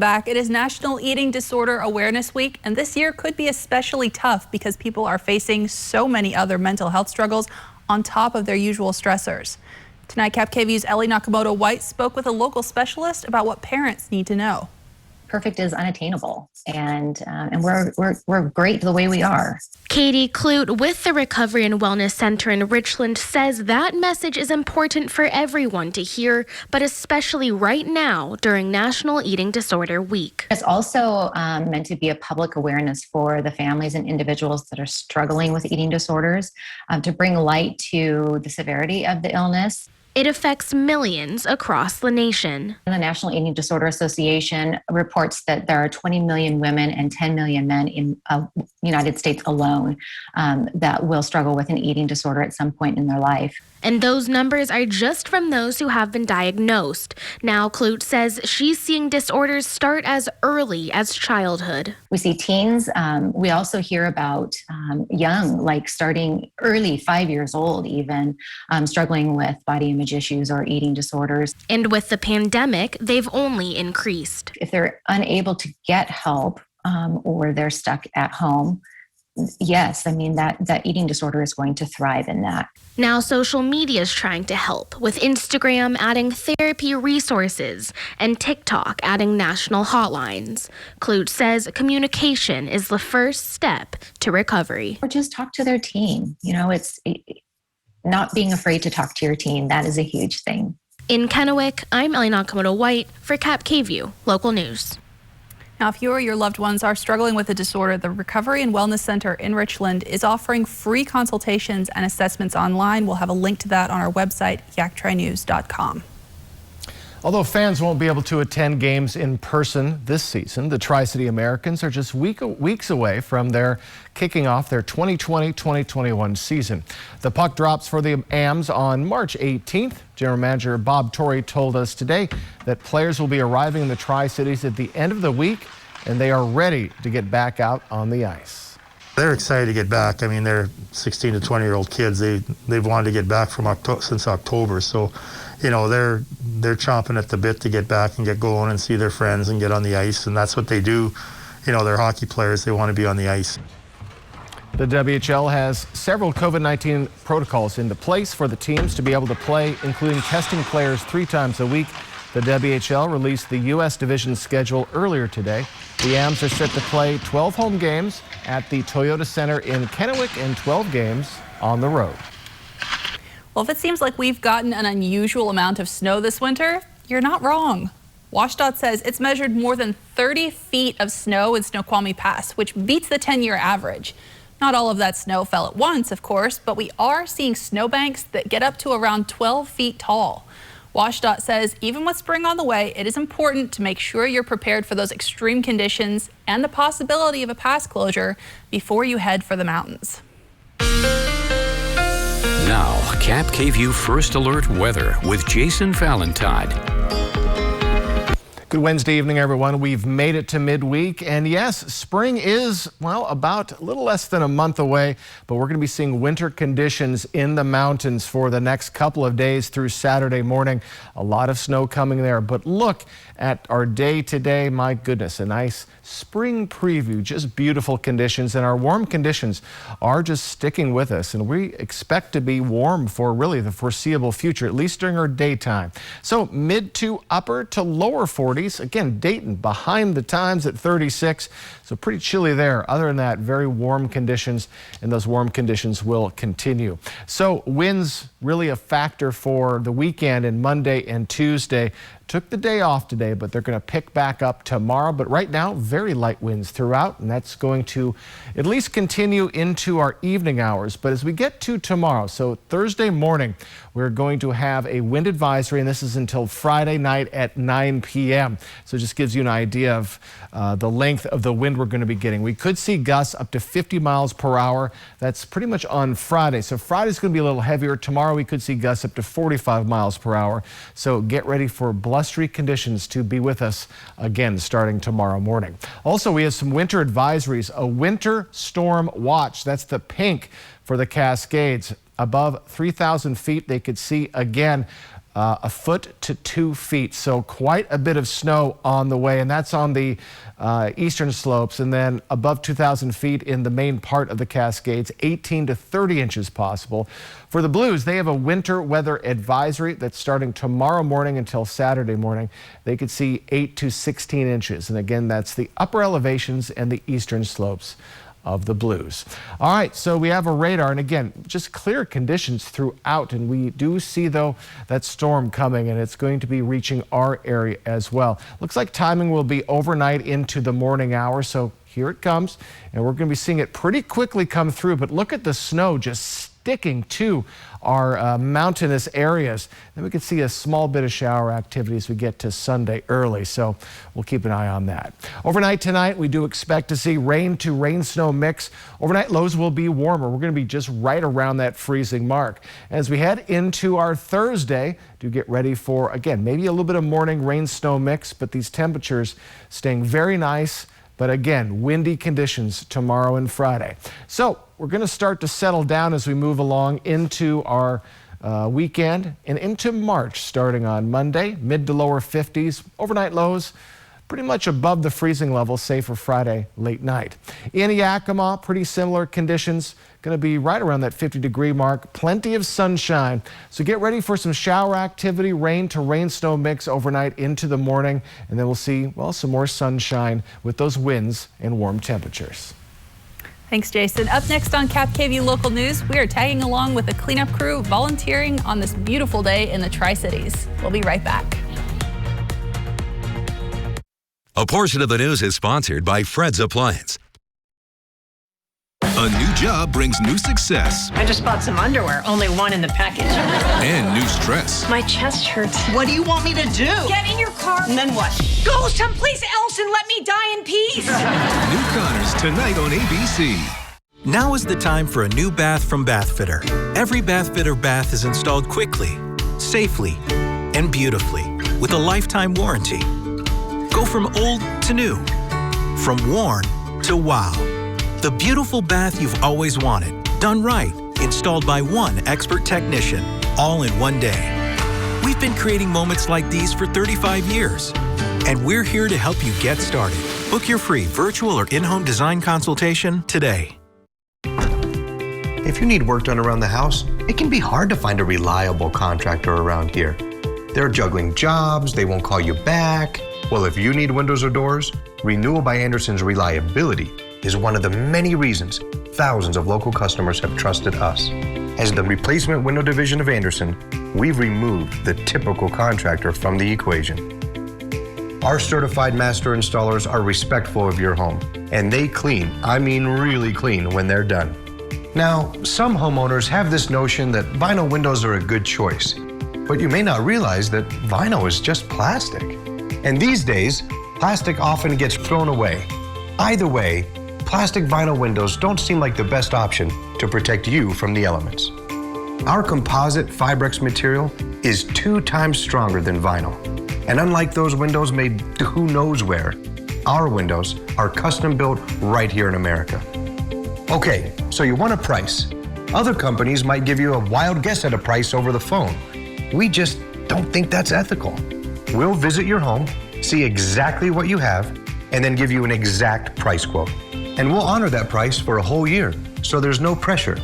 Back, it is National Eating Disorder Awareness Week, and this year could be especially tough because people are facing so many other mental health struggles on top of their usual stressors. Tonight, KVU's Ellie Nakamoto-White spoke with a local specialist about what parents need to know. Perfect is unattainable, and we're great the way we are. Katie Clute with the Recovery and Wellness Center in Richland says that message is important for everyone to hear, but especially right now during National Eating Disorder Week. It's also meant to be a public awareness for the families and individuals that are struggling with eating disorders, to bring light to the severity of the illness. It affects millions across the nation. The National Eating Disorder Association reports that there are 20 million women and 10 million men in the United States alone that will struggle with an eating disorder at some point in their life. And those numbers are just from those who have been diagnosed. Now, Clute says she's seeing disorders start as early as childhood. We see teens. We also hear about young, like starting early, 5 years old even, struggling with body image issues or eating disorders. And with the pandemic, they've only increased. If they're unable to get help or they're stuck at home, yes, I mean, that eating disorder is going to thrive in that. Now social media is trying to help, with Instagram adding therapy resources and TikTok adding national hotlines. Clute says communication is the first step to recovery. Or just talk to their teen. You know, it's not being afraid to talk to your teen. That is a huge thing. In Kennewick, I'm Ellie Nakamoto-White for KVU Local News. Now, if you or your loved ones are struggling with a disorder, the Recovery and Wellness Center in Richland is offering free consultations and assessments online. We'll have a link to that on our website, yaktrinews.com. Although fans won't be able to attend games in person this season, the Tri-City Americans are just weeks away from their kicking off their 2020-2021 season. The puck drops for the AMs on March 18th. General Manager Bob Torrey told us today that players will be arriving in the Tri-Cities at the end of the week, and they are ready to get back out on the ice. They're excited to get back. I mean, they're 16 to 20-year-old kids. They've wanted to get back since October. So, you know, they're chomping at the bit to get back and get going and see their friends and get on the ice. And that's what they do. You know, they're hockey players. They want to be on the ice. The WHL has several COVID-19 protocols into place for the teams to be able to play, including testing players 3 times a week. The WHL released the U.S. division schedule earlier today. The AMs are set to play 12 home games at the Toyota Center in Kennewick and 12 games on the road. Well, if it seems like we've gotten an unusual amount of snow this winter, you're not wrong. WashDOT says it's measured more than 30 feet of snow in Snoqualmie Pass, which beats the 10-year average. Not all of that snow fell at once, of course, but we are seeing snowbanks that get up to around 12 feet tall. WashDOT says even with spring on the way, it is important to make sure you're prepared for those extreme conditions and the possibility of a pass closure before you head for the mountains. Now, KVU First Alert Weather with Jason Valentine. Good Wednesday evening, everyone. We've made it to midweek, and yes, spring is, well, about a little less than a month away, but we're going to be seeing winter conditions in the mountains for the next couple of days through Saturday morning. A lot of snow coming there, but look at our day today. My goodness, a nice spring preview, just beautiful conditions, and our warm conditions are just sticking with us, and we expect to be warm for really the foreseeable future, at least during our daytime. So mid to upper to lower 40s. Again, Dayton behind the times at 36, so pretty chilly there. Other than that, very warm conditions, and those warm conditions will continue. So winds really a factor for the weekend and Monday and Tuesday. Took the day off today, but they're going to pick back up tomorrow. But right now, very light winds throughout, and that's going to at least continue into our evening hours. But as we get to tomorrow, so Thursday morning, we're going to have a wind advisory, and this is until Friday night at 9 p.m. So it just gives you an idea of the length of the wind we're going to be getting. We could see gusts up to 50 miles per hour. That's pretty much on Friday. So Friday's going to be a little heavier. Tomorrow we could see gusts up to 45 miles per hour. So get ready for blustery conditions to be with us again starting tomorrow morning. Also, we have some winter advisories, a winter storm watch. That's the pink for the Cascades. Above 3,000 feet, they could see again a foot to 2 feet. So quite a bit of snow on the way, and that's on the eastern slopes, and then above 2,000 feet in the main part of the Cascades, 18 to 30 inches possible. For the Blues, they have a winter weather advisory that's starting tomorrow morning until Saturday morning. They could see 8 to 16 inches, and again, that's the upper elevations and the eastern slopes of the Blues. All right, so we have a radar, and again, just clear conditions throughout, and we do see, though, that storm coming, and it's going to be reaching our area as well. Looks like timing will be overnight into the morning hours, so here it comes, and we're going to be seeing it pretty quickly come through, but look at the snow just sticking to our mountainous areas. Then we can see a small bit of shower activity as we get to Sunday early, so we'll keep an eye on that. Overnight tonight, we do expect to see rain to rain-snow mix. Overnight lows will be warmer. We're going to be just right around that freezing mark. As we head into our Thursday, do get ready for, again, maybe a little bit of morning rain-snow mix, but these temperatures staying very nice. But again, windy conditions tomorrow and Friday. So we're going to start to settle down as we move along into our weekend and into March, starting on Monday, mid to lower 50s. Overnight lows pretty much above the freezing level, save for Friday late night. In Yakima, pretty similar conditions. Going to be right around that 50-degree mark. Plenty of sunshine. So get ready for some shower activity, rain to rain-snow mix overnight into the morning. And then we'll see, well, some more sunshine with those winds and warm temperatures. Thanks, Jason. Up next on Cap KVU Local News, we are tagging along with the cleanup crew volunteering on this beautiful day in the Tri-Cities. We'll be right back. A portion of the news is sponsored by Fred's Appliance. A new job brings new success. I just bought some underwear, only one in the package. And new stress. My chest hurts. What do you want me to do? Get in your car. And then what? Go someplace else and let me die in peace. New Connors tonight on ABC. Now is the time for a new bath from Bathfitter. Every Bathfitter bath is installed quickly, safely, and beautifully with a lifetime warranty. Go from old to new, from worn to wow. The beautiful bath you've always wanted, done right, installed by one expert technician, all in one day. We've been creating moments like these for 35 years, and we're here to help you get started. Book your free virtual or in-home design consultation today. If you need work done around the house, it can be hard to find a reliable contractor around here. They're juggling jobs, they won't call you back. Well, if you need windows or doors, Renewal by Andersen's reliability is one of the many reasons thousands of local customers have trusted us. As the replacement window division of Andersen, we've removed the typical contractor from the equation. Our certified master installers are respectful of your home, and they clean, I mean really clean, when they're done. Now, some homeowners have this notion that vinyl windows are a good choice, but you may not realize that vinyl is just plastic. And these days, plastic often gets thrown away. Either way, plastic vinyl windows don't seem like the best option to protect you from the elements. Our composite Fibrex material is 2 times stronger than vinyl. And unlike those windows made who knows where, our windows are custom built right here in America. Okay, so you want a price. Other companies might give you a wild guess at a price over the phone. We just don't think that's ethical. We'll visit your home, see exactly what you have, and then give you an exact price quote. And we'll honor that price for a whole year, so there's no pressure.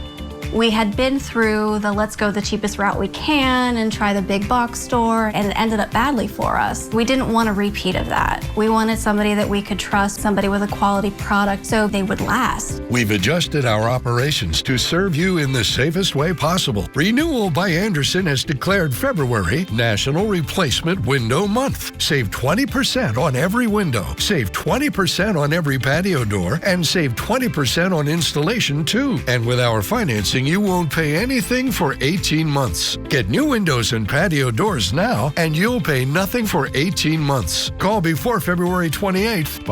We had been through the let's go the cheapest route we can and try the big box store, and it ended up badly for us. We didn't want a repeat of that. We wanted somebody that we could trust, somebody with a quality product so they would last. We've adjusted our operations to serve you in the safest way possible. Renewal by Andersen has declared February National Replacement Window Month. Save 20% on every window, save 20% on every patio door, and save 20% on installation too. And with our financing, you won't pay anything for 18 months. Get new windows and patio doors now, and you'll pay nothing for 18 months. Call before February 28th,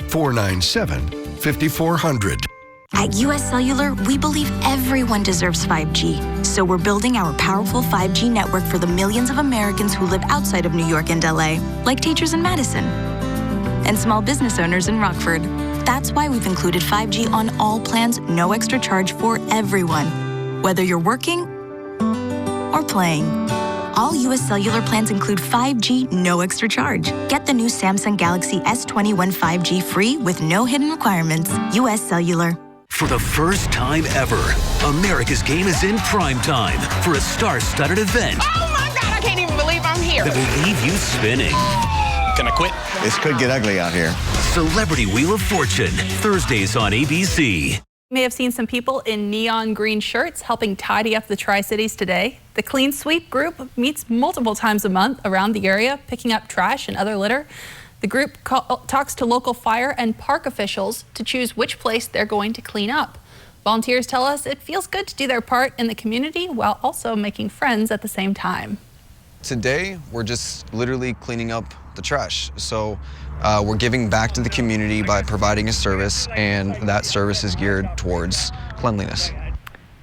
509-497-5400. At US Cellular, we believe everyone deserves 5G. So we're building our powerful 5G network for the millions of Americans who live outside of New York and LA, like teachers in Madison and small business owners in Rockford. That's why we've included 5G on all plans, no extra charge for everyone, whether you're working or playing. All U.S. Cellular plans include 5G, no extra charge. Get the new Samsung Galaxy S21 5G free with no hidden requirements. U.S. Cellular. For the first time ever, America's Game is in prime time for a star-studded event. Oh my God, I can't even believe I'm here. That will leave you spinning. Can I quit? This could get ugly out here. Celebrity Wheel of Fortune, Thursdays on ABC. You may have seen some people in neon green shirts helping tidy up the Tri-Cities today. The Clean Sweep group meets multiple times a month around the area, picking up trash and other litter. The group talks to local fire and park officials to choose which place they're going to clean up. Volunteers tell us it feels good to do their part in the community while also making friends at the same time. Today, we're just literally cleaning up the trash. So we're giving back to the community by providing a service, and that service is geared towards cleanliness.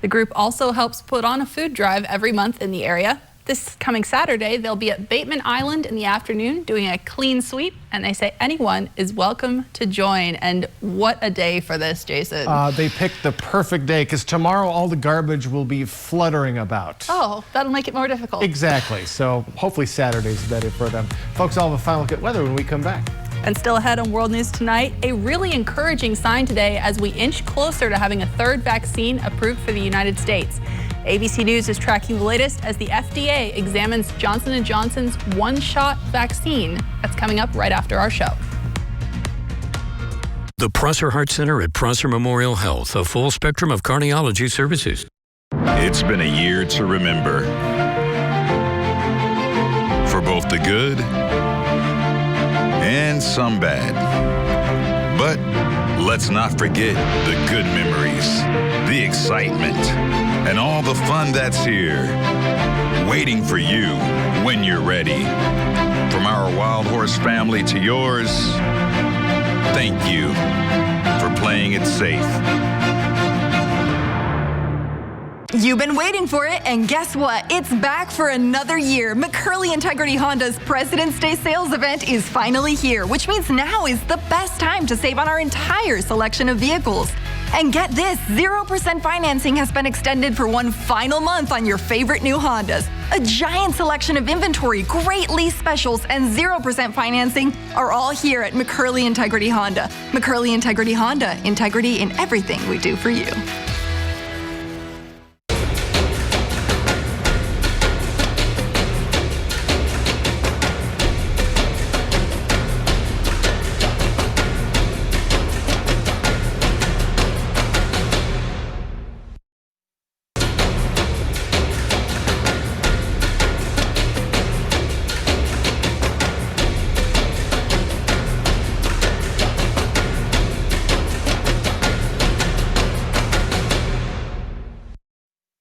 The group also helps put on a food drive every month in the area. This coming Saturday, they'll be at Bateman Island in the afternoon doing a clean sweep, and they say anyone is welcome to join. And what a day for this, Jason. They picked the perfect day because tomorrow all the garbage will be fluttering about. Oh, that'll make it more difficult. Exactly. So hopefully Saturday's better for them. Folks, I'll have a final look at weather when we come back. And still ahead on World News Tonight, a really encouraging sign today as we inch closer to having a third vaccine approved for the United States. ABC News is tracking the latest as the FDA examines Johnson & Johnson's one-shot vaccine. That's coming up right after our show. The Prosser Heart Center at Prosser Memorial Health, a full spectrum of cardiology services. It's been a year to remember. For both the good and some bad. But let's not forget the good memories, the excitement, and all the fun that's here, waiting for you when you're ready. From our Wild Horse family to yours, thank you for playing it safe. You've been waiting for it, and guess what? It's back for another year. McCurley Integrity Honda's President's Day sales event is finally here, which means now is the best time to save on our entire selection of vehicles. And get this, 0% financing has been extended for one final month on your favorite new Hondas. A giant selection of inventory, great lease specials, and 0% financing are all here at McCurley Integrity Honda. McCurley Integrity Honda, integrity in everything we do for you.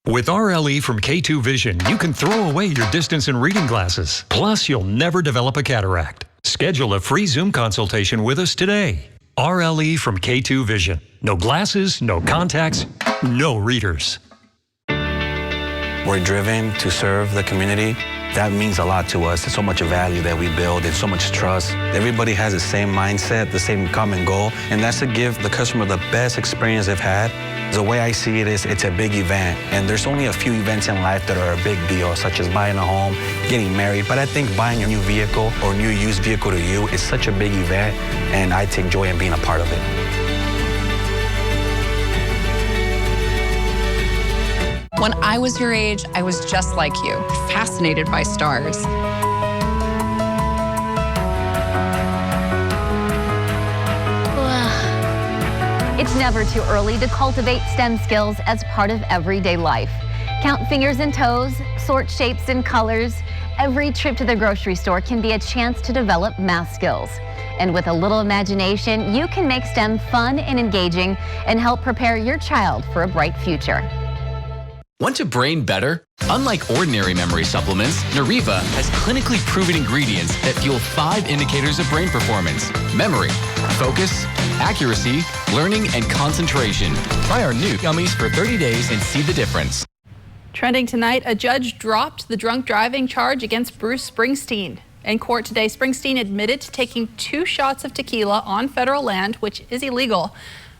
With RLE from K2 Vision, you can throw away your distance and reading glasses. Plus, you'll never develop a cataract. Schedule a free Zoom consultation with us today. RLE from K2 Vision. No glasses, no contacts, no readers. We're driven to serve the community. That means a lot to us. There's so much value that we build and so much trust. Everybody has the same mindset, the same common goal, and that's to give the customer the best experience they've had. The way I see it is it's a big event, and there's only a few events in life that are a big deal, such as buying a home, getting married, but I think buying a new vehicle or new used vehicle to you is such a big event, and I take joy in being a part of it. When I was your age, I was just like you, fascinated by stars. It's never too early to cultivate STEM skills as part of everyday life. Count fingers and toes, sort shapes and colors. Every trip to the grocery store can be a chance to develop math skills. And with a little imagination, you can make STEM fun and engaging and help prepare your child for a bright future. Want to brain better? Unlike ordinary memory supplements, Nariva has clinically proven ingredients that fuel 5 indicators of brain performance: memory, focus, accuracy, learning, and concentration. Try our new gummies for 30 days and see the difference. Trending tonight, a judge dropped the drunk driving charge against Bruce Springsteen. In court today, Springsteen admitted to taking 2 shots of tequila on federal land, which is illegal.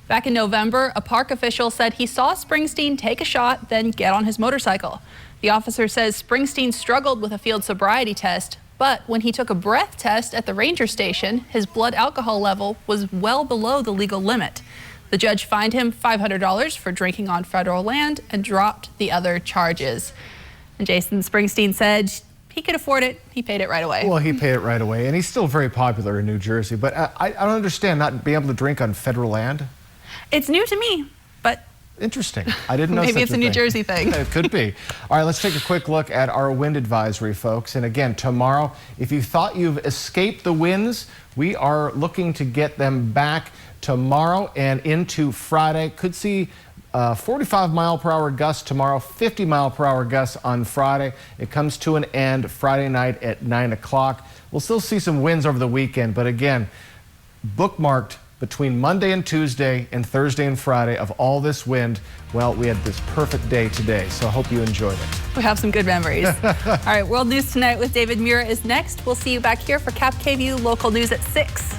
Back in November, a park official said he saw Springsteen take a shot, then get on his motorcycle. The officer says Springsteen struggled with a field sobriety test, but when he took a breath test at the ranger station, his blood alcohol level was well below the legal limit. The judge fined him $500 for drinking on federal land and dropped the other charges. And Jason, Springsteen said he could afford it. He paid it right away. Well, he paid it right away, and he's still very popular in New Jersey. But I don't understand not being able to drink on federal land. It's new to me, but interesting. I didn't know maybe such it's a New Jersey thing. It could be. All right, let's take a quick look at our wind advisory, folks. And again, tomorrow, if you thought you've escaped the winds, we are looking to get them back tomorrow and into Friday. Could see 45-mile-per-hour gusts tomorrow, 50-mile-per-hour gusts on Friday. It comes to an end Friday night at 9 o'clock. We'll still see some winds over the weekend, but again, bookmarked between Monday and Tuesday and Thursday and Friday of all this wind. Well, we had this perfect day today, so I hope you enjoyed it. We have some good memories. All right, World News Tonight with David Mura is next. We'll see you back here for Cap KVU Local News at 6.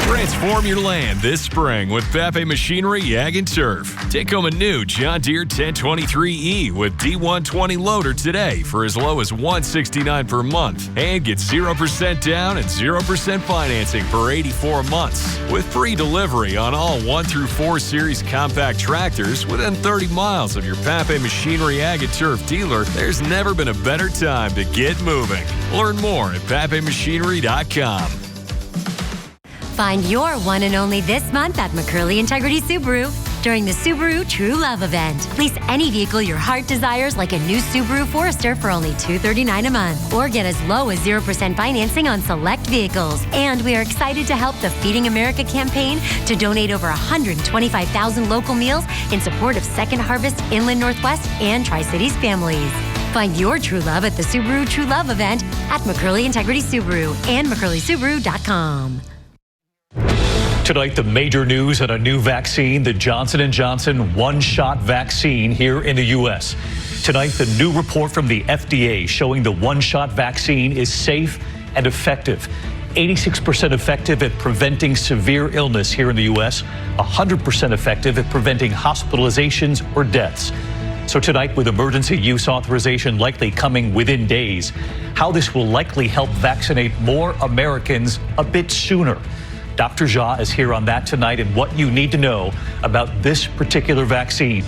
Transform your land this spring with Pape Machinery Ag and Turf. Take home a new John Deere 1023E with D120 loader today for as low as $169 per month, and get 0% down and 0% financing for 84 months with free delivery on all 1 through 4 series compact tractors within 30 miles of your Pape Machinery Ag and Turf dealer. There's never been a better time to get moving. Learn more at papemachinery.com. Find your one and only this month at McCurley Integrity Subaru during the Subaru True Love event. Lease any vehicle your heart desires, like a new Subaru Forester, for only $239 a month, or get as low as 0% financing on select vehicles. And we are excited to help the Feeding America campaign to donate over 125,000 local meals in support of Second Harvest, Inland Northwest, and Tri-Cities families. Find your true love at the Subaru True Love event at McCurley Integrity Subaru and McCurleySubaru.com. Tonight, the major news on a new vaccine, the Johnson & Johnson one-shot vaccine here in the U.S. Tonight, the new report from the FDA showing the one-shot vaccine is safe and effective. 86% effective at preventing severe illness here in the U.S., 100% effective at preventing hospitalizations or deaths. So tonight, with emergency use authorization likely coming within days, how this will likely help vaccinate more Americans a bit sooner. Dr. Jha is here on that tonight and what you need to know about this particular vaccine.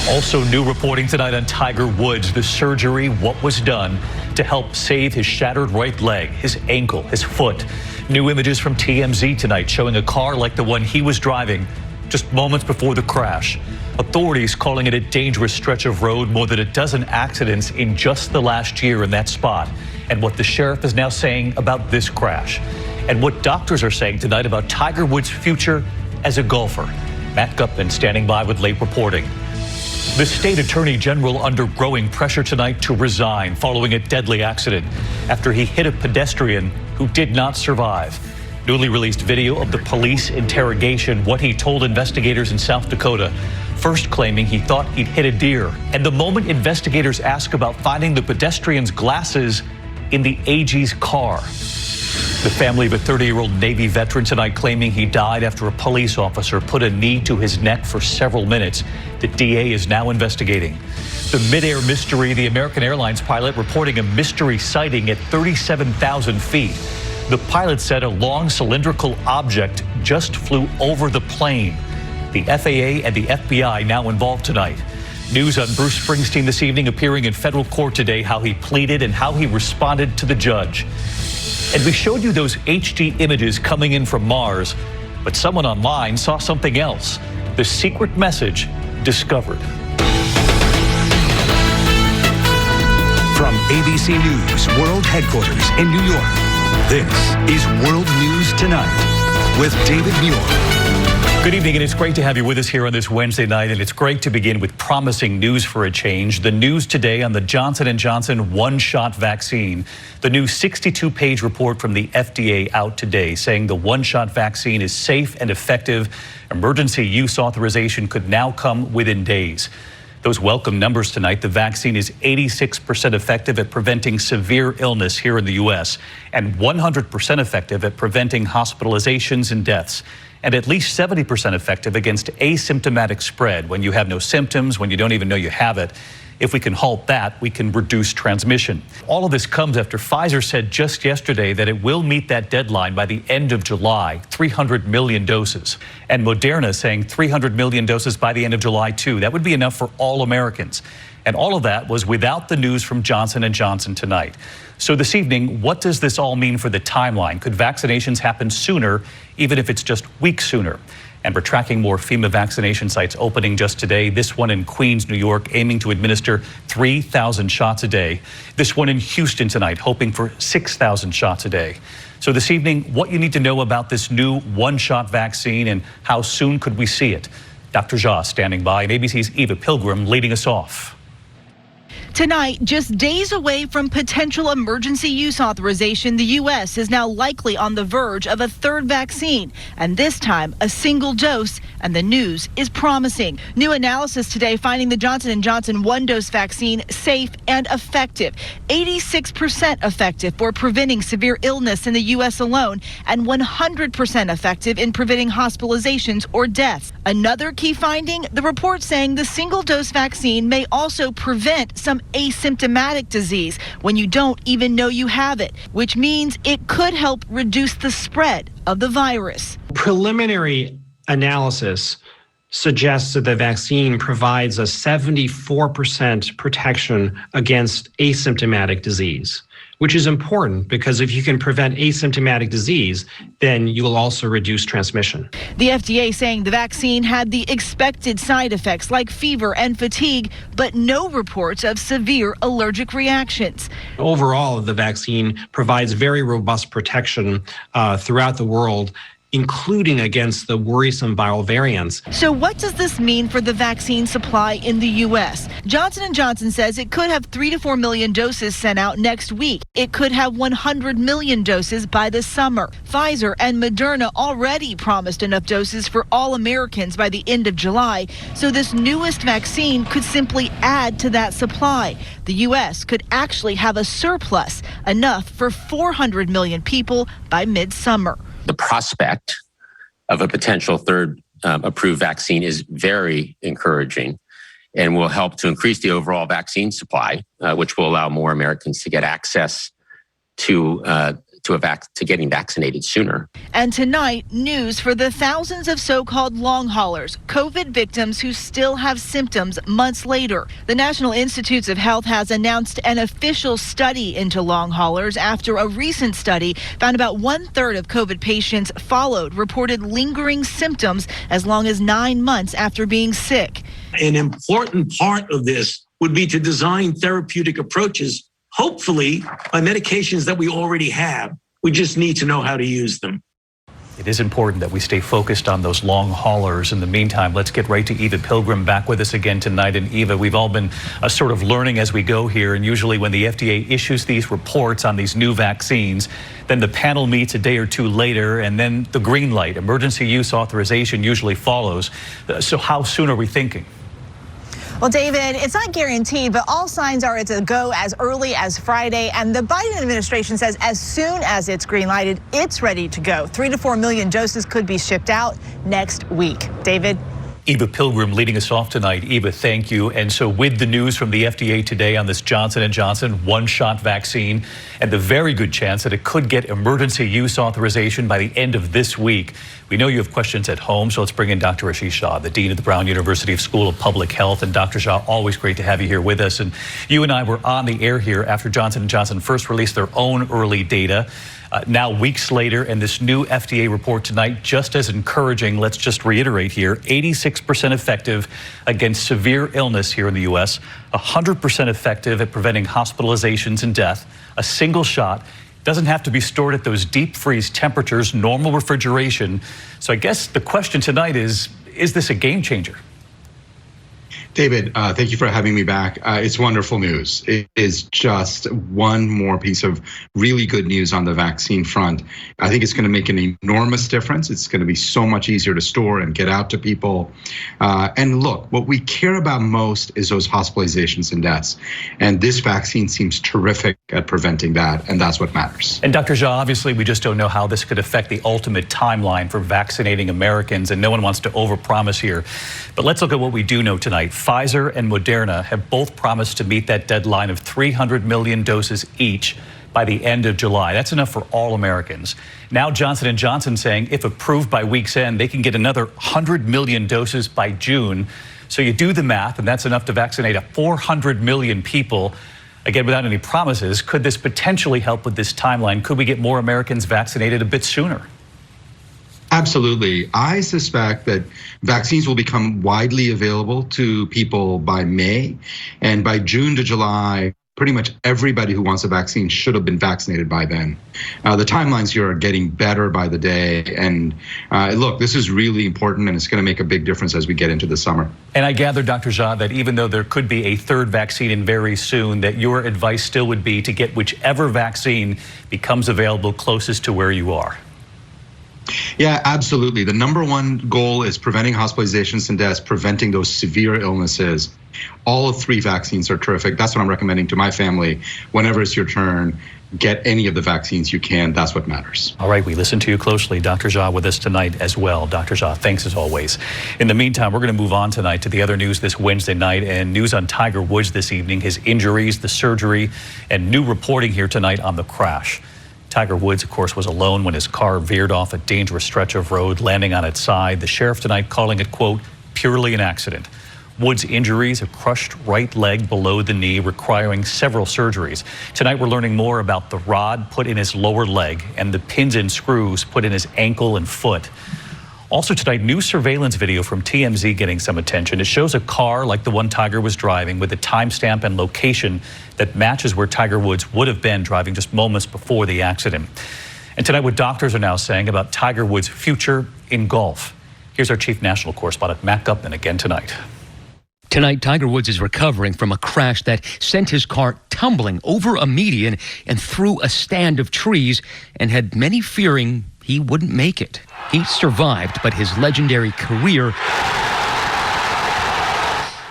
Also, new reporting tonight on Tiger Woods, the surgery, what was done to help save his shattered right leg, his ankle, his foot. New images from TMZ tonight showing a car like the one he was driving just moments before the crash. Authorities calling it a dangerous stretch of road, more than a dozen accidents in just the last year in that spot. And what the sheriff is now saying about this crash. And what doctors are saying tonight about Tiger Woods' future as a golfer. Matt Gupman standing by with late reporting. The state attorney general under growing pressure tonight to resign following a deadly accident after he hit a pedestrian who did not survive. Newly released video of the police interrogation, what he told investigators in South Dakota, first claiming he thought he'd hit a deer. And the moment investigators ask about finding the pedestrian's glasses in the AG's car. The family of a 30-year-old Navy veteran tonight claiming he died after a police officer put a knee to his neck for several minutes. The DA is now investigating. The midair mystery, the American Airlines pilot reporting a mystery sighting at 37,000 feet. The pilot said a long cylindrical object just flew over the plane. The FAA and the FBI now involved tonight. News on Bruce Springsteen this evening, appearing in federal court today, how he pleaded and how he responded to the judge. And we showed you those HD images coming in from Mars, but someone online saw something else. The secret message discovered. From ABC News World Headquarters in New York, this is World News Tonight with David Muir. Good evening, and it's great to have you with us here on this Wednesday night, and it's great to begin with promising news for a change. The news today on the Johnson & Johnson one-shot vaccine. The new 62-page report from the FDA out today saying the one-shot vaccine is safe and effective. Emergency use authorization could now come within days. Those welcome numbers tonight. The vaccine is 86% effective at preventing severe illness here in the U.S. and 100% effective at preventing hospitalizations and deaths, and at least 70% effective against asymptomatic spread when you have no symptoms, when you don't even know you have it. If we can halt that, we can reduce transmission. All of this comes after Pfizer said just yesterday that it will meet that deadline by the end of July, 300 million doses. And Moderna saying 300 million doses by the end of July, too. That would be enough for all Americans. And all of that was without the news from Johnson & Johnson tonight. So this evening, what does this all mean for the timeline? Could vaccinations happen sooner, even if it's just weeks sooner? And we're tracking more FEMA vaccination sites opening just today. This one in Queens, New York, aiming to administer 3,000 shots a day. This one in Houston tonight, hoping for 6,000 shots a day. So this evening, what you need to know about this new one-shot vaccine and how soon could we see it? Dr. Jha standing by, and ABC's Eva Pilgrim leading us off. Tonight, just days away from potential emergency use authorization, the U.S. is now likely on the verge of a third vaccine, and this time a single dose, and the news is promising. New analysis today finding the Johnson & Johnson one-dose vaccine safe and effective, 86% effective for preventing severe illness in the U.S. alone, and 100% effective in preventing hospitalizations or deaths. Another key finding, the report saying the single-dose vaccine may also prevent some asymptomatic disease when you don't even know you have it, which means it could help reduce the spread of the virus. Preliminary analysis suggests that the vaccine provides a 74% protection against asymptomatic disease, which is important because if you can prevent asymptomatic disease, then you will also reduce transmission. The FDA saying the vaccine had the expected side effects like fever and fatigue, but no reports of severe allergic reactions. Overall, the vaccine provides very robust protection throughout the world, including against the worrisome viral variants. So what does this mean for the vaccine supply in the U.S.? Johnson & Johnson says it could have 3 to 4 million doses sent out next week. It could have 100 million doses by the summer. Pfizer and Moderna already promised enough doses for all Americans by the end of July. So this newest vaccine could simply add to that supply. The U.S. could actually have a surplus, enough for 400 million people by midsummer. The prospect of a potential third approved vaccine is very encouraging and will help to increase the overall vaccine supply, which will allow more Americans to get access to getting vaccinated sooner. And tonight, news for the thousands of so-called long haulers, COVID victims who still have symptoms months later. The National Institutes of Health has announced an official study into long haulers after a recent study found about 1/3 of COVID patients followed reported lingering symptoms as long as 9 months after being sick. An important part of this would be to design therapeutic approaches, hopefully by medications that we already have. We just need to know how to use them. It is important that we stay focused on those long haulers. In the meantime, let's get right to Eva Pilgrim back with us again tonight. And Eva, we've all been sort of learning as we go here. And usually when the FDA issues these reports on these new vaccines, then the panel meets a day or two later, and then the green light, emergency use authorization usually follows. So how soon are we thinking? Well, David, it's not guaranteed, but all signs are it's a go as early as Friday. And the Biden administration says as soon as it's green lighted, it's ready to go. 3 to 4 million doses could be shipped out next week. David? Eva Pilgrim leading us off tonight. Eva, thank you. And so with the news from the FDA today on this Johnson & Johnson one-shot vaccine and the very good chance that it could get emergency use authorization by the end of this week, we know you have questions at home, so let's bring in Dr. Ashish Jha, the Dean of the Brown University School of Public Health. And Dr. Jha, always great to have you here with us. And you and I were on the air here after Johnson & Johnson first released their own early data. Now weeks later, and this new FDA report tonight, just as encouraging. Let's just reiterate here, 86% effective against severe illness here in the U.S., 100% effective at preventing hospitalizations and death, a single shot. Doesn't have to be stored at those deep freeze temperatures, normal refrigeration. So I guess the question tonight is this a game changer? David, thank you for having me back. It's wonderful news. It is just one more piece of really good news on the vaccine front. I think it's going to make an enormous difference. It's going to be so much easier to store and get out to people. And look, what we care about most is those hospitalizations and deaths. And this vaccine seems terrific at preventing that, and that's what matters. And Dr. Jha, obviously we just don't know how this could affect the ultimate timeline for vaccinating Americans, and no one wants to overpromise here. But let's look at what we do know tonight. Pfizer and Moderna have both promised to meet that deadline of 300 million doses each by the end of July. That's enough for all Americans. Now Johnson & Johnson saying if approved by week's end, they can get another 100 million doses by June. So you do the math, and that's enough to vaccinate 400 million people. Again, without any promises, could this potentially help with this timeline? Could we get more Americans vaccinated a bit sooner? Absolutely. I suspect that vaccines will become widely available to people by May, and by June to July, pretty much everybody who wants a vaccine should have been vaccinated by then. The timelines here are getting better by the day, and look, this is really important, and it's going to make a big difference as we get into the summer. And I gather, Dr. Jha, that even though there could be a third vaccine in very soon, that your advice still would be to get whichever vaccine becomes available closest to where you are. Yeah, absolutely. The number one goal is preventing hospitalizations and deaths, preventing those severe illnesses. All 3 vaccines are terrific. That's what I'm recommending to my family. Whenever it's your turn, get any of the vaccines you can. That's what matters. All right, we listen to you closely. Dr. Jha with us tonight as well. Dr. Jha, thanks as always. In the meantime, we're going to move on tonight to the other news this Wednesday night, and news on Tiger Woods this evening, his injuries, the surgery, and new reporting here tonight on the crash. Tiger Woods, of course, was alone when his car veered off a dangerous stretch of road, landing on its side. The sheriff tonight calling it, quote, purely an accident. Woods' injuries, a crushed right leg below the knee, requiring several surgeries. Tonight, we're learning more about the rod put in his lower leg and the pins and screws put in his ankle and foot. Also tonight, new surveillance video from TMZ getting some attention. It shows a car like the one Tiger was driving with a timestamp and location that matches where Tiger Woods would have been driving just moments before the accident. And tonight, what doctors are now saying about Tiger Woods' future in golf. Here's our chief national correspondent, Matt Gupman, again tonight. Tonight, Tiger Woods is recovering from a crash that sent his car tumbling over a median and through a stand of trees, and had many fearing he wouldn't make it. He survived, but his legendary career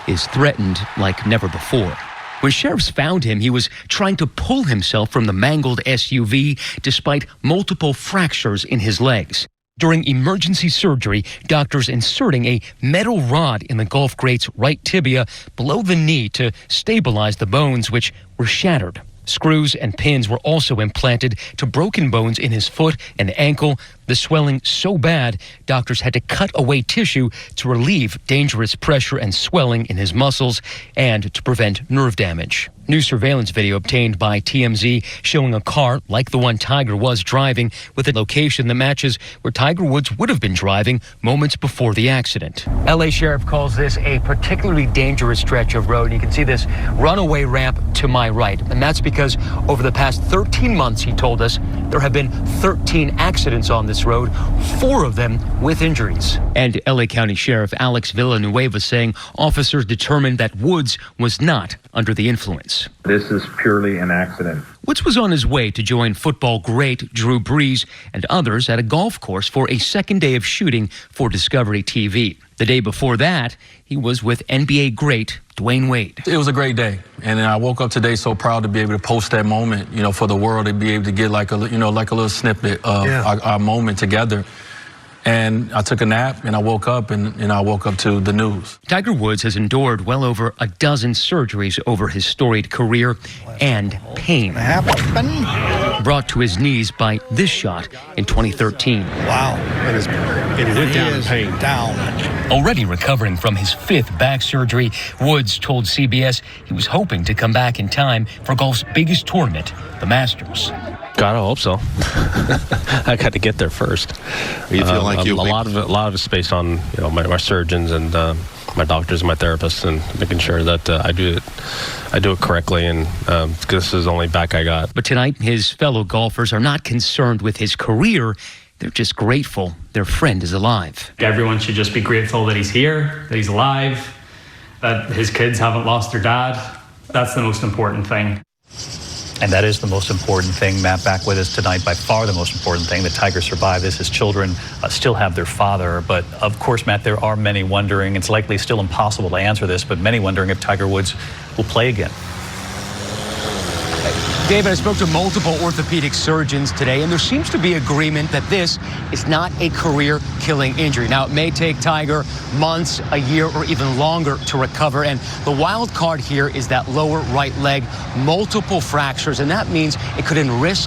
is threatened like never before. When sheriffs found him, he was trying to pull himself from the mangled SUV despite multiple fractures in his legs. During emergency surgery, doctors inserting a metal rod in the golf great's right tibia below the knee to stabilize the bones, which were shattered. Screws and pins were also implanted to broken bones in his foot and ankle. The swelling so bad, doctors had to cut away tissue to relieve dangerous pressure and swelling in his muscles and to prevent nerve damage. New surveillance video obtained by TMZ showing a car like the one Tiger was driving with a location that matches where Tiger Woods would have been driving moments before the accident. LA Sheriff calls this a particularly dangerous stretch of road. You can see this runaway ramp to my right. And that's because over the past 13 months, he told us, there have been 13 accidents on this road, 4 of them with injuries. And LA County Sheriff Alex Villanueva saying officers determined that Woods was not under the influence. This is purely an accident. Woods was on his way to join football great Drew Brees and others at a golf course for a second day of shooting for Discovery TV. The day before that, he was with NBA great Dwayne Wade. It was a great day, and I woke up today so proud to be able to post that moment, for the world, to be able to get like a little snippet of our moment together. And I took a nap, and I woke up, and I woke up to the news. Tiger Woods has endured well over a dozen surgeries over his storied career, and pain brought to his knees by this shot in 2013. Wow, it went down in pain. Already recovering from his 5th back surgery, Woods told CBS he was hoping to come back in time for golf's biggest tournament, the Masters. Gotta hope so. I got to get there first. You feel like you a lot of it is based on my surgeons and my doctors and my therapists, and making sure that I do it correctly, and this is the only back I got. But tonight, his fellow golfers are not concerned with his career. They're just grateful their friend is alive. Everyone should just be grateful that he's here, that he's alive, that his kids haven't lost their dad. That's the most important thing. And that is the most important thing. Matt back with us tonight, by far the most important thing. The Tiger survived this. His children still have their father. But of course, Matt, there are many wondering, it's likely still impossible to answer this, but many wondering if Tiger Woods will play again. David, I spoke to multiple orthopedic surgeons today, and there seems to be agreement that this is not a career-killing injury. Now, it may take Tiger months, a year, or even longer to recover, and the wild card here is that lower right leg, multiple fractures, and that means it could increase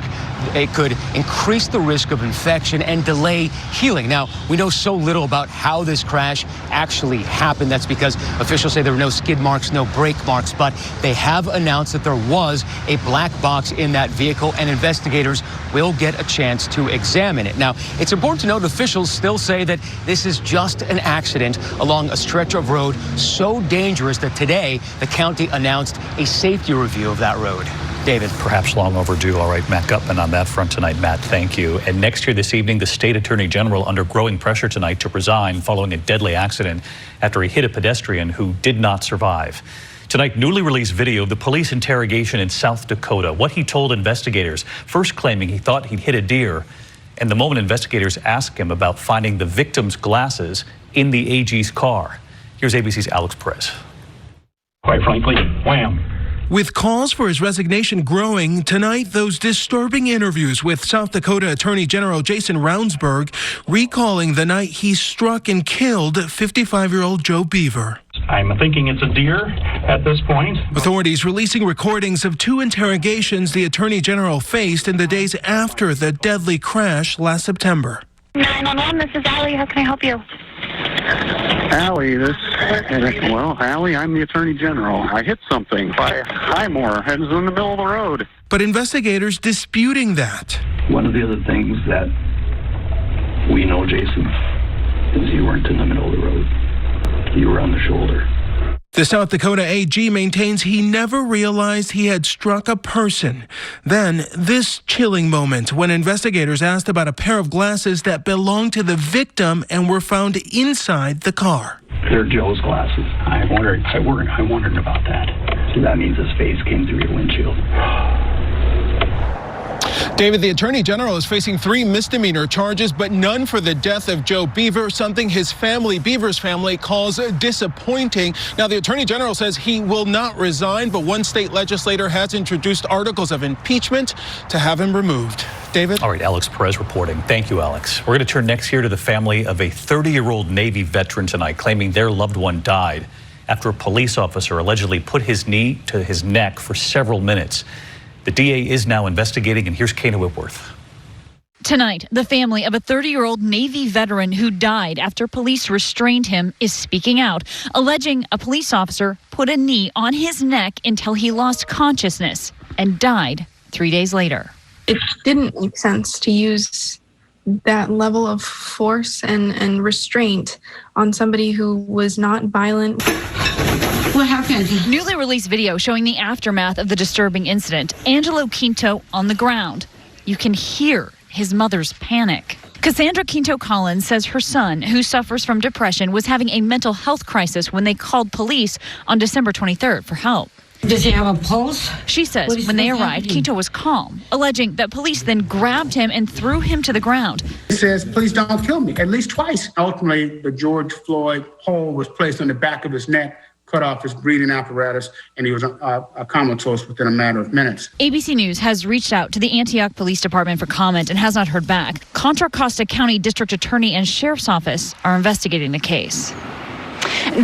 the risk of infection and delay healing. Now, we know so little about how this crash actually happened. That's because officials say there were no skid marks, no brake marks, but they have announced that there was a black box in that vehicle, and investigators will get a chance to examine it. Now, it's important to note officials still say that this is just an accident along a stretch of road so dangerous that today the county announced a safety review of that road. David. Perhaps long overdue. All right, Matt Gutman on that front tonight. Matt, thank you. And next year this evening, the state attorney general under growing pressure tonight to resign following a deadly accident after he hit a pedestrian who did not survive. Tonight, newly released video of the police interrogation in South Dakota. What he told investigators, first claiming he thought he'd hit a deer, and the moment investigators asked him about finding the victim's glasses in the AG's car. Here's ABC's Alex Perez. Quite frankly, wham. With calls for his resignation growing, tonight those disturbing interviews with South Dakota Attorney General Jason Ravnsborg recalling the night he struck and killed 55-year-old Joe Beaver. I'm thinking it's a deer at this point. Authorities releasing recordings of two interrogations the Attorney General faced in the days after the deadly crash last September. 911, this is Allie. How can I help you? Allie, Allie, I'm the Attorney General. I hit something by Highmore and it was in the middle of the road. But investigators disputing that. One of the other things that we know, Jason, is you weren't in the middle of the road. You were on the shoulder. The South Dakota AG maintains he never realized he had struck a person. Then, this chilling moment when investigators asked about a pair of glasses that belonged to the victim and were found inside the car. They're Joe's glasses. I wondered about that. So that means his face came through your windshield. David, the Attorney General is facing 3 misdemeanor charges, but none for the death of Joe Beaver, something his family, Beaver's family, calls disappointing. Now, the Attorney General says he will not resign, but one state legislator has introduced articles of impeachment to have him removed. David? All right, Alex Perez reporting. Thank you, Alex. We're going to turn next here to the family of a 30-year-old Navy veteran tonight, claiming their loved one died after a police officer allegedly put his knee to his neck for several minutes. The DA is now investigating, and here's Kana Whitworth. Tonight, the family of a 30-year-old Navy veteran who died after police restrained him is speaking out, alleging a police officer put a knee on his neck until he lost consciousness and died 3 days later. It didn't make sense to use that level of force and restraint on somebody who was not violent. What happened? Newly released video showing the aftermath of the disturbing incident. Angelo Quinto on the ground. You can hear his mother's panic. Cassandra Quinto Collins says her son, who suffers from depression, was having a mental health crisis when they called police on December 23rd for help. Does he have a pulse? She says when they arrived, Quinto was calm, alleging that police then grabbed him and threw him to the ground. He says, please don't kill me, at least twice. Ultimately, the George Floyd pole was placed on the back of his neck, cut off his breathing apparatus, and he was comatose within a matter of minutes. ABC News has reached out to the Antioch Police Department for comment and has not heard back. Contra Costa County District Attorney and Sheriff's Office are investigating the case.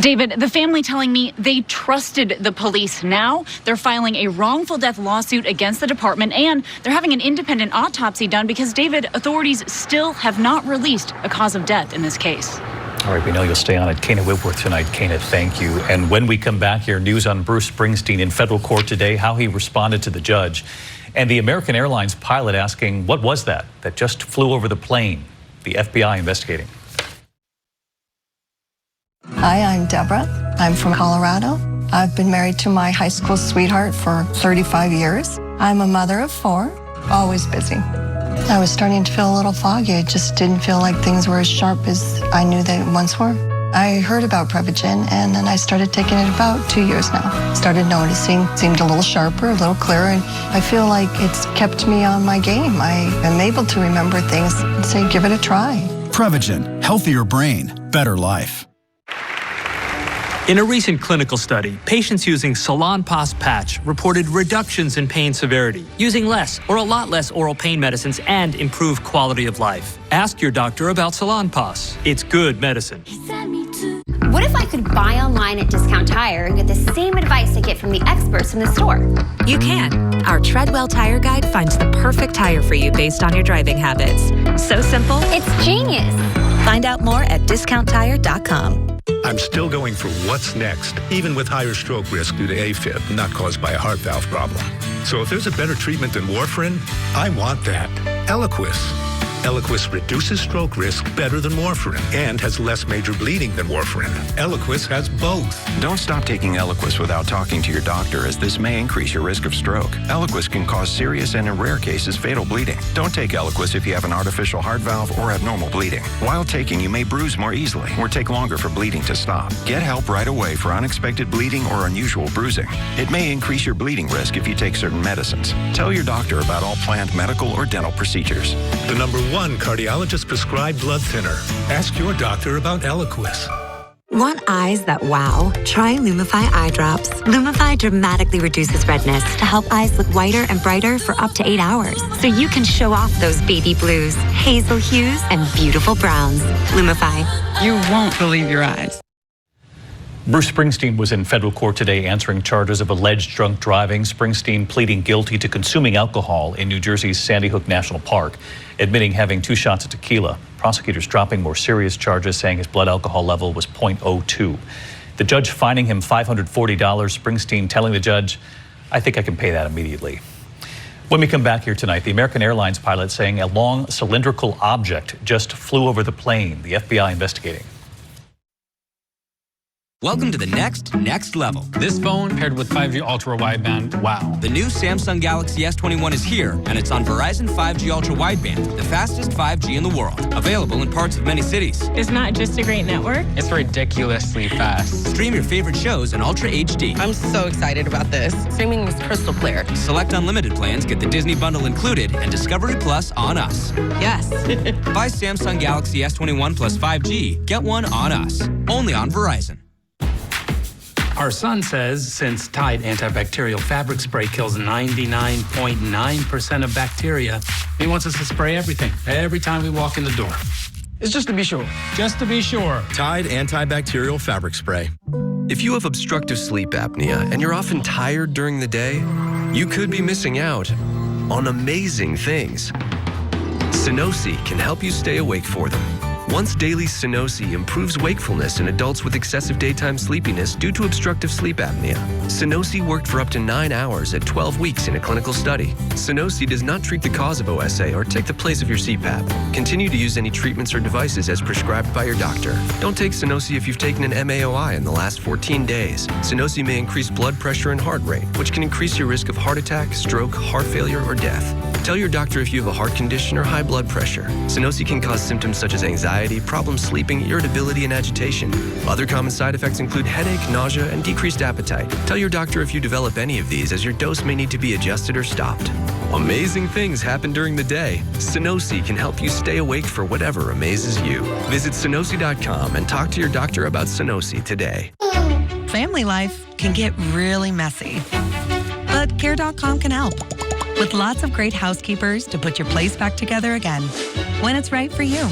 David, the family telling me they trusted the police. Now they're filing a wrongful death lawsuit against the department, and they're having an independent autopsy done because, David, authorities still have not released a cause of death in this case. All right, we know you'll stay on it. Kana Whitworth tonight. Kana, thank you. And when we come back here, news on Bruce Springsteen in federal court today, how he responded to the judge, and the American Airlines pilot asking, what was that just flew over the plane? The FBI investigating. Hi, I'm Deborah. I'm from Colorado. I've been married to my high school sweetheart for 35 years. I'm a mother of 4, always busy. I was starting to feel a little foggy. I just didn't feel like things were as sharp as I knew they once were. I heard about Prevagen, and then I started taking it about 2 years now. Started noticing, seemed a little sharper, a little clearer, and I feel like it's kept me on my game. I am able to remember things and say, give it a try. Prevagen, healthier brain, better life. In a recent clinical study, patients using Salonpas patch reported reductions in pain severity, using less or a lot less oral pain medicines and improved quality of life. Ask your doctor about Salonpas. It's good medicine. What if I could buy online at Discount Tire and get the same advice I get from the experts in the store? You can. Our Treadwell Tire Guide finds the perfect tire for you based on your driving habits. So simple. It's genius. Find out more at discounttire.com. I'm still going for what's next, even with higher stroke risk due to AFib, not caused by a heart valve problem. So if there's a better treatment than warfarin, I want that. Eliquis. Eliquis reduces stroke risk better than warfarin and has less major bleeding than warfarin. Eliquis has both. Don't stop taking Eliquis without talking to your doctor, as this may increase your risk of stroke. Eliquis can cause serious and, in rare cases, fatal bleeding. Don't take Eliquis if you have an artificial heart valve or abnormal bleeding. While taking, you may bruise more easily or take longer for bleeding to stop. Get help right away for unexpected bleeding or unusual bruising. It may increase your bleeding risk if you take certain medicines. Tell your doctor about all planned medical or dental procedures. The number one cardiologist prescribed blood thinner. Ask your doctor about Eliquis. Want eyes that wow? Try Lumify Eye Drops. Lumify dramatically reduces redness to help eyes look whiter and brighter for up to 8 hours, so you can show off those baby blues, hazel hues, and beautiful browns. Lumify. You won't believe your eyes. Bruce Springsteen was in federal court today answering charges of alleged drunk driving. Springsteen pleading guilty to consuming alcohol in New Jersey's Sandy Hook National Park, admitting having 2 shots of tequila. Prosecutors dropping more serious charges, saying his blood alcohol level was 0.02. The judge fining him $540. Springsteen telling the judge, I think I can pay that immediately. When we come back here tonight, the American Airlines pilot saying a long cylindrical object just flew over the plane. The FBI investigating. Welcome to the next level. This phone paired with 5G ultra wideband. Wow. The new Samsung Galaxy S21 is here, and it's on Verizon 5G ultra wideband, the fastest 5G in the world. Available in parts of many cities. It's not just a great network. It's ridiculously fast. Stream your favorite shows in ultra HD. I'm so excited about this. Streaming is crystal clear. Select unlimited plans, get the Disney bundle included, and Discovery Plus on us. Yes. Buy Samsung Galaxy S21 plus 5G. Get one on us. Only on Verizon. Our son says since Tide antibacterial fabric spray kills 99.9% of bacteria, he wants us to spray everything every time we walk in the door. It's just to be sure. Just to be sure. Tide antibacterial fabric spray. If you have obstructive sleep apnea and you're often tired during the day, you could be missing out on amazing things. Sunosi can help you stay awake for them. Once daily Sunosi improves wakefulness in adults with excessive daytime sleepiness due to obstructive sleep apnea. Sunosi worked for up to 9 hours at 12 weeks in a clinical study. Sunosi does not treat the cause of OSA or take the place of your CPAP. Continue to use any treatments or devices as prescribed by your doctor. Don't take Sunosi if you've taken an MAOI in the last 14 days. Sunosi may increase blood pressure and heart rate, which can increase your risk of heart attack, stroke, heart failure, or death. Tell your doctor if you have a heart condition or high blood pressure. Sunosi can cause symptoms such as anxiety, problems sleeping, irritability, and agitation. Other common side effects include headache, nausea, and decreased appetite. Tell your doctor if you develop any of these, as your dose may need to be adjusted or stopped. Amazing things happen during the day. Sunosi can help you stay awake for whatever amazes you. Visit Sunosi.com and talk to your doctor about Sunosi today. Family life can get really messy, but Care.com can help. With lots of great housekeepers to put your place back together again when it's right for you.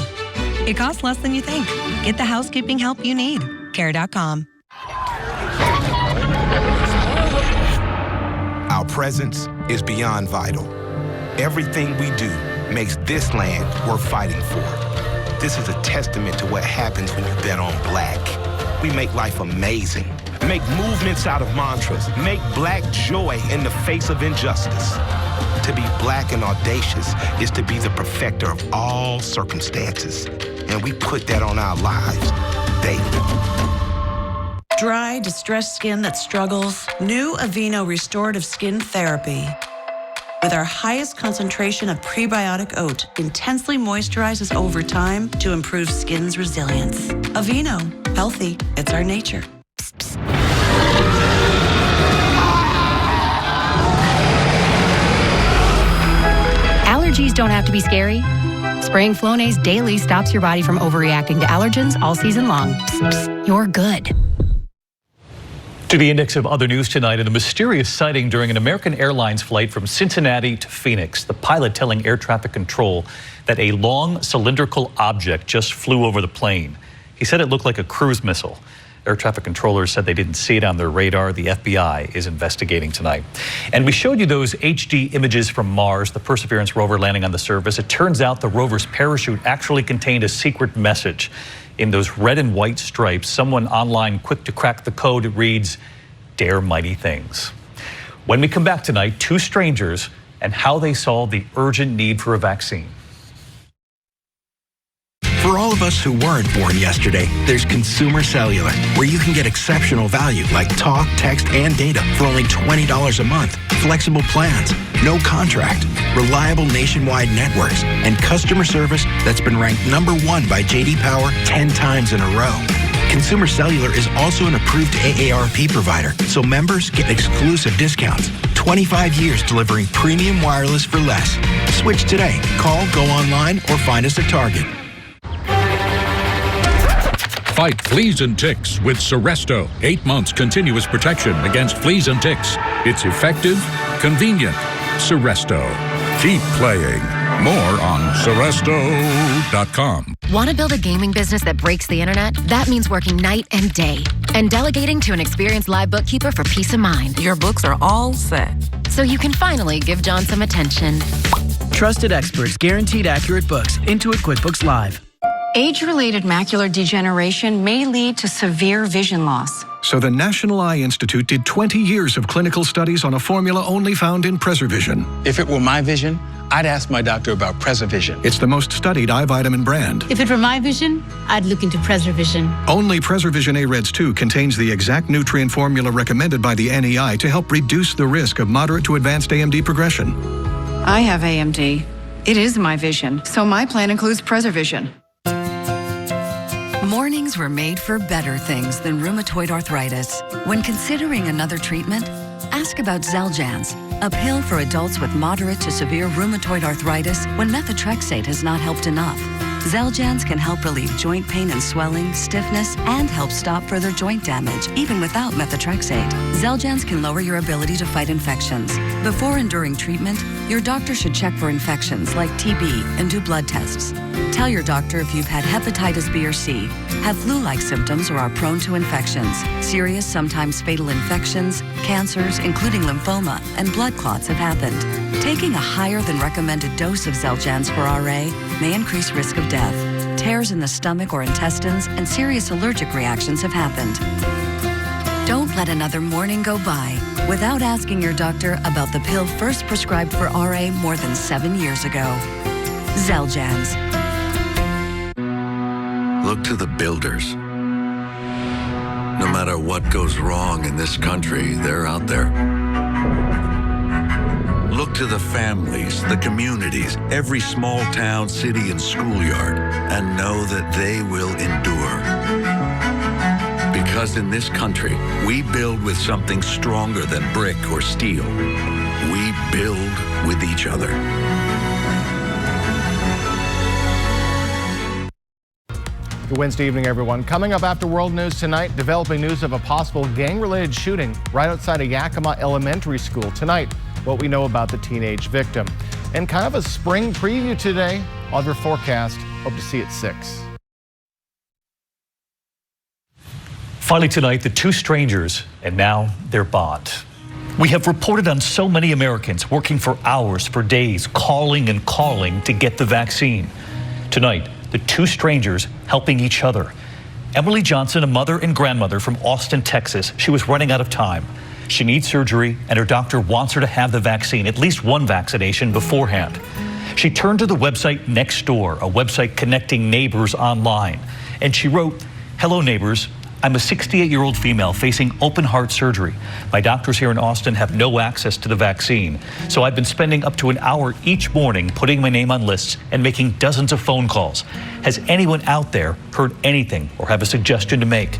It costs less than you think. Get the housekeeping help you need. Care.com. Our presence is beyond vital. Everything we do makes this land worth fighting for. This is a testament to what happens when you bet on black. We make life amazing. Make movements out of mantras. Make black joy in the face of injustice. To be black and audacious is to be the perfecter of all circumstances. And we put that on our lives daily. Dry, distressed skin that struggles. New Aveeno Restorative Skin Therapy. With our highest concentration of prebiotic oat, intensely moisturizes over time to improve skin's resilience. Aveeno, Healthy, it's our nature. Allergies don't have to be scary. Spraying Flonase daily stops your body from overreacting to allergens all season long. Psst, psst, you're good. To the index of other news tonight, and a mysterious sighting during an American Airlines flight from Cincinnati to Phoenix. The pilot telling air traffic control that a long cylindrical object just flew over the plane. He said it looked like a cruise missile. Air traffic controllers said they didn't see it on their radar. The FBI is investigating tonight. And we showed you those HD images from Mars, the Perseverance rover landing on the surface. It turns out the rover's parachute actually contained a secret message. In those red and white stripes, someone online quick to crack the code, it reads, "Dare mighty things." When we come back tonight, two strangers and how they solve the urgent need for a vaccine. For all of us who weren't born yesterday, there's Consumer Cellular, where you can get exceptional value like talk, text, and data for only $20 a month. Flexible plans, no contract, reliable nationwide networks, and customer service that's been ranked #1 by J.D. Power 10 times in a row. Consumer Cellular is also an approved AARP provider, so members get exclusive discounts. 25 years delivering premium wireless for less. Switch today. Call, go online, or find us at Target. Fight fleas and ticks with Seresto. 8 months continuous protection against fleas and ticks. It's effective, convenient. Seresto. Keep playing. More on Seresto.com. Want to build a gaming business that breaks the internet? That means working night and day and delegating to an experienced live bookkeeper for peace of mind. Your books are all set. So you can finally give John some attention. Trusted experts, guaranteed accurate books. Intuit QuickBooks Live. Age-related macular degeneration may lead to severe vision loss. So the National Eye Institute did 20 years of clinical studies on a formula only found in PreserVision. If it were my vision, I'd ask my doctor about PreserVision. It's the most studied eye vitamin brand. If it were my vision, I'd look into PreserVision. Only PreserVision AREDS 2 contains the exact nutrient formula recommended by the NEI to help reduce the risk of moderate to advanced AMD progression. I have AMD. It is my vision, so my plan includes PreserVision. Mornings were made for better things than rheumatoid arthritis. When considering another treatment, ask about Xeljanz, a pill for adults with moderate to severe rheumatoid arthritis when methotrexate has not helped enough. Xeljanz can help relieve joint pain and swelling, stiffness, and help stop further joint damage, even without methotrexate. Xeljanz can lower your ability to fight infections. Before and during treatment, your doctor should check for infections like TB and do blood tests. Tell your doctor if you've had hepatitis B or C, have flu-like symptoms, or are prone to infections. Serious, sometimes fatal infections, cancers, including lymphoma, and blood clots have happened. Taking a higher than recommended dose of Xeljanz for RA may increase risk of death. Tears in the stomach or intestines and serious allergic reactions have happened. Don't let another morning go by without asking your doctor about the pill first prescribed for RA more than 7 years ago. Xeljanz. Look to the builders. No matter what goes wrong in this country, they're out there. Look to the families, the communities, every small town, city, and schoolyard, and know that they will endure. Because in this country, we build with something stronger than brick or steel. We build with each other. Good Wednesday evening, everyone. Coming up after World News tonight, developing news of a possible gang-related shooting right outside a Yakima Elementary School. Tonight, what we know about the teenage victim. And kind of a spring preview today. I'll have your forecast. Hope to see you at 6. Finally tonight, the two strangers and now their bond. We have reported on so many Americans working for hours, for days, calling and calling to get the vaccine. Tonight, the two strangers helping each other. Emily Johnson, a mother and grandmother from Austin, Texas. She was running out of time. She needs surgery, and her doctor wants her to have the vaccine, at least one vaccination beforehand. She turned to the website Nextdoor, a website connecting neighbors online, and she wrote, "Hello, neighbors. I'm a 68-year-old female facing open heart surgery. My doctors here in Austin have no access to the vaccine, so I've been spending up to an hour each morning putting my name on lists and making dozens of phone calls. Has anyone out there heard anything or have a suggestion to make?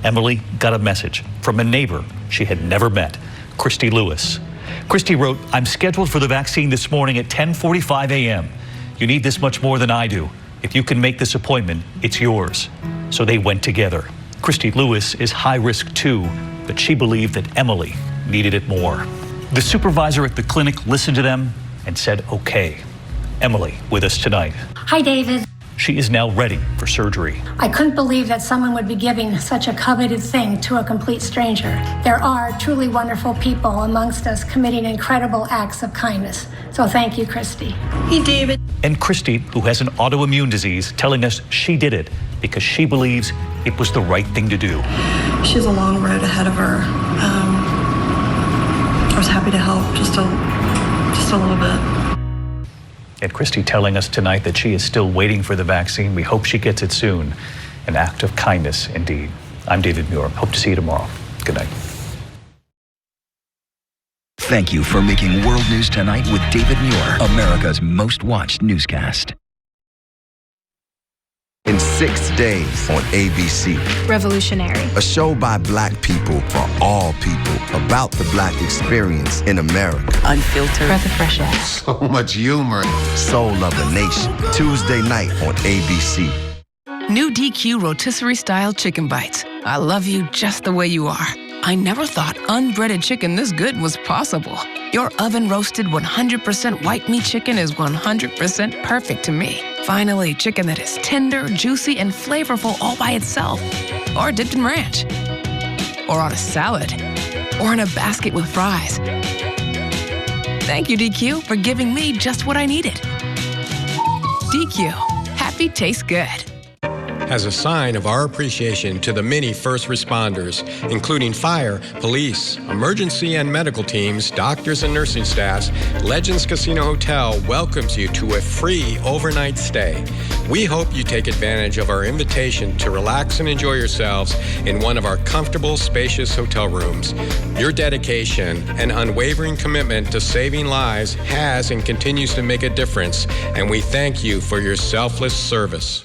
Emily got a message from a neighbor she had never met, Christy Lewis. Christy wrote, "I'm scheduled for the vaccine this morning at 10:45 a.m. You need this much more than I do. If you can make this appointment, it's yours." So they went together. Christy Lewis is high risk too, but she believed that Emily needed it more. The supervisor at the clinic listened to them and said, okay. Emily with us tonight. Hi, David. She is now ready for surgery. I couldn't believe that someone would be giving such a coveted thing to a complete stranger. There are truly wonderful people amongst us committing incredible acts of kindness. So thank you, Christy. Hey, David. And Christy, who has an autoimmune disease, telling us she did it because she believes it was the right thing to do. She has a long road ahead of her. I was happy to help just a little bit. And Christy telling us tonight that she is still waiting for the vaccine. We hope she gets it soon. An act of kindness indeed. I'm David Muir. Hope to see you tomorrow. Good night. Thank you for making World News Tonight with David Muir, America's most watched newscast. In 6 days on ABC. Revolutionary. A show by Black people for all people about the Black experience in America. Unfiltered. Breath of fresh air. So much humor. Soul of a Nation. Tuesday night on ABC. New DQ Rotisserie Style Chicken Bites. I love you just the way you are. I never thought unbreaded chicken this good was possible. Your oven-roasted 100% white meat chicken is 100% perfect to me. Finally, chicken that is tender, juicy, and flavorful all by itself. Or dipped in ranch. Or on a salad. Or in a basket with fries. Thank you, DQ, for giving me just what I needed. DQ. Happy tastes good. As a sign of our appreciation to the many first responders, including fire, police, emergency and medical teams, doctors and nursing staffs, Legends Casino Hotel welcomes you to a free overnight stay. We hope you take advantage of our invitation to relax and enjoy yourselves in one of our comfortable, spacious hotel rooms. Your dedication and unwavering commitment to saving lives has and continues to make a difference, and we thank you for your selfless service.